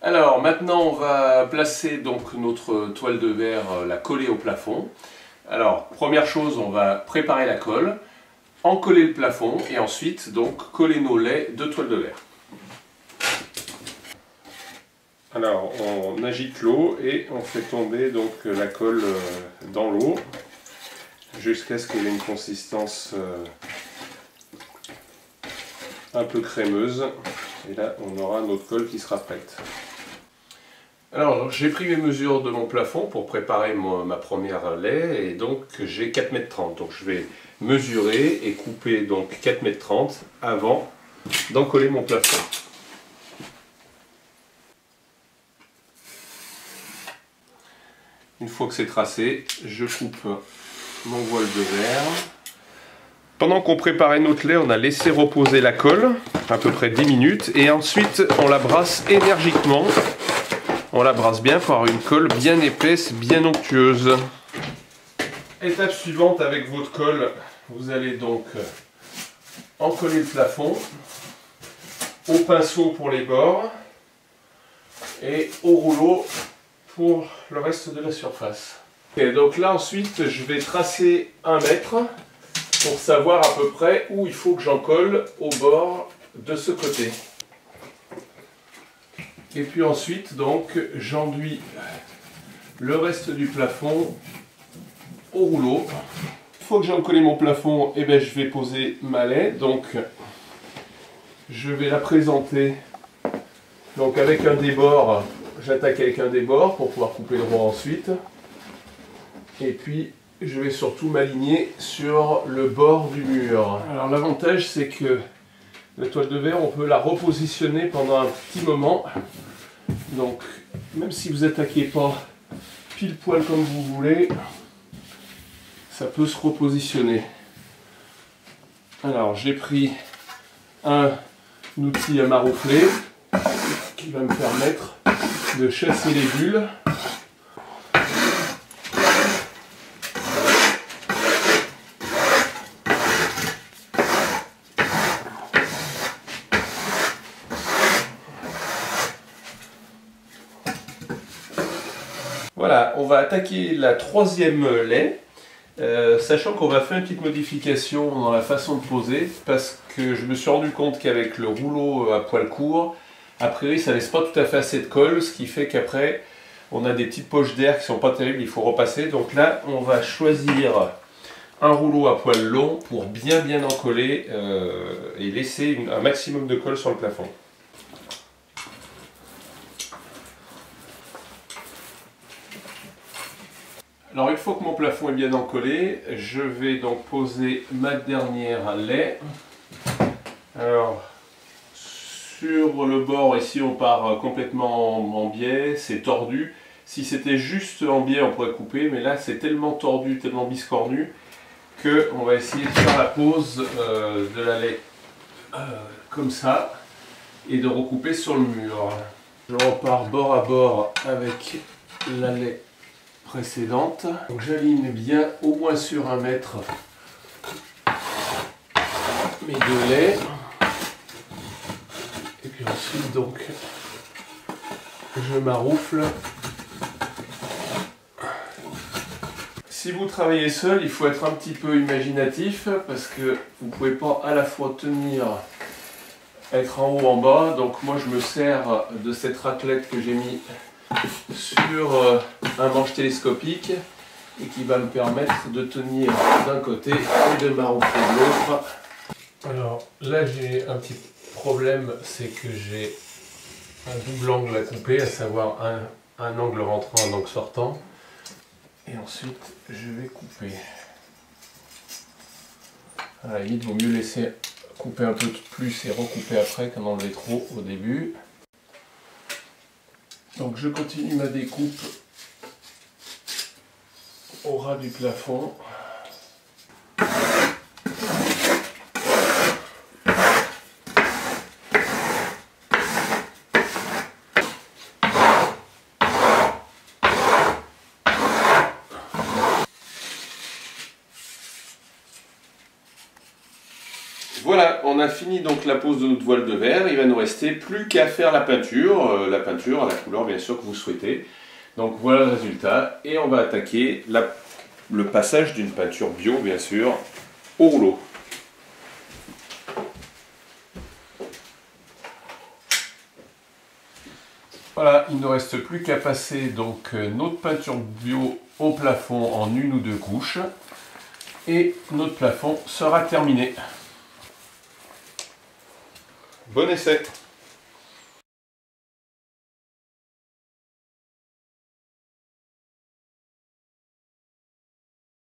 Alors maintenant on va placer donc notre toile de verre, la coller au plafond. Alors première chose, on va préparer la colle, encoller le plafond et ensuite donc coller nos laits de toile de verre. Alors on agite l'eau et on fait tomber donc la colle dans l'eau jusqu'à ce qu'elle ait une consistance un peu crémeuse. Et là on aura notre colle qui sera prête. Alors j'ai pris mes mesures de mon plafond pour préparer ma première laie et donc j'ai 4,30 m. Donc je vais mesurer et couper donc 4,30 m avant d'encoller mon plafond. Une fois que c'est tracé, je coupe mon voile de verre. Pendant qu'on préparait notre lait, on a laissé reposer la colle, à peu près 10 minutes, et ensuite on la brasse énergiquement. On la brasse bien pour avoir une colle bien épaisse, bien onctueuse. Étape suivante avec votre colle, vous allez donc encoller le plafond, au pinceau pour les bords et au rouleau pour le reste de la surface. Et donc là ensuite je vais tracer 1 mètre pour savoir à peu près où il faut que j'en colle au bord de ce côté. Et puis ensuite donc j'enduis le reste du plafond au rouleau. Une fois que j'ai encollé mon plafond, je vais poser ma laie. Donc je vais la présenter donc avec un débord. J'attaque avec un débord pour pouvoir couper droit ensuite. Et puis je vais surtout m'aligner sur le bord du mur. Alors l'avantage c'est que la toile de verre, on peut la repositionner pendant un petit moment. Donc même si vous attaquez pas pile poil comme vous voulez, ça peut se repositionner. Alors j'ai pris un outil à maroufler qui va me permettre de chasser les bulles. Voilà, on va attaquer la 3e laie, sachant qu'on va faire une petite modification dans la façon de poser, parce que je me suis rendu compte qu'avec le rouleau à poil court, a priori ça laisse pas tout à fait assez de colle, ce qui fait qu'après on a des petites poches d'air qui sont pas terribles, il faut repasser. Donc là on va choisir un rouleau à poil long pour bien encoller et laisser un maximum de colle sur le plafond. Alors une fois que mon plafond est bien encollé, je vais donc poser ma dernière laie. Alors sur le bord ici on part complètement en biais, c'est tordu. Si c'était juste en biais on pourrait couper, mais là c'est tellement tordu, tellement biscornu que on va essayer de faire la pose de la laie comme ça et de recouper sur le mur. Je repars bord à bord avec la laie précédente. Donc j'aligne bien au moins sur 1 mètre mes 2 laits. Et puis ensuite donc je maroufle. Si vous travaillez seul, il faut être un petit peu imaginatif parce que vous ne pouvez pas à la fois être en haut ou en bas. Donc moi je me sers de cette raclette que j'ai mis sur un manche télescopique et qui va me permettre de tenir d'un côté et de maroufler de l'autre. Alors là j'ai un petit problème, c'est que j'ai un double angle à couper, à savoir un angle rentrant, un angle sortant. Et ensuite je vais couper. À la limite, il vaut mieux laisser couper un peu plus et recouper après qu'en enlever trop au début. Donc je continue ma découpe au ras du plafond. Voilà, on a fini donc la pose de notre voile de verre. Il va nous rester plus qu'à faire la peinture à la couleur bien sûr que vous souhaitez. Donc voilà le résultat et on va attaquer le passage d'une peinture bio bien sûr au rouleau. Voilà, il ne reste plus qu'à passer donc notre peinture bio au plafond en une ou deux couches et notre plafond sera terminé. Bon essai!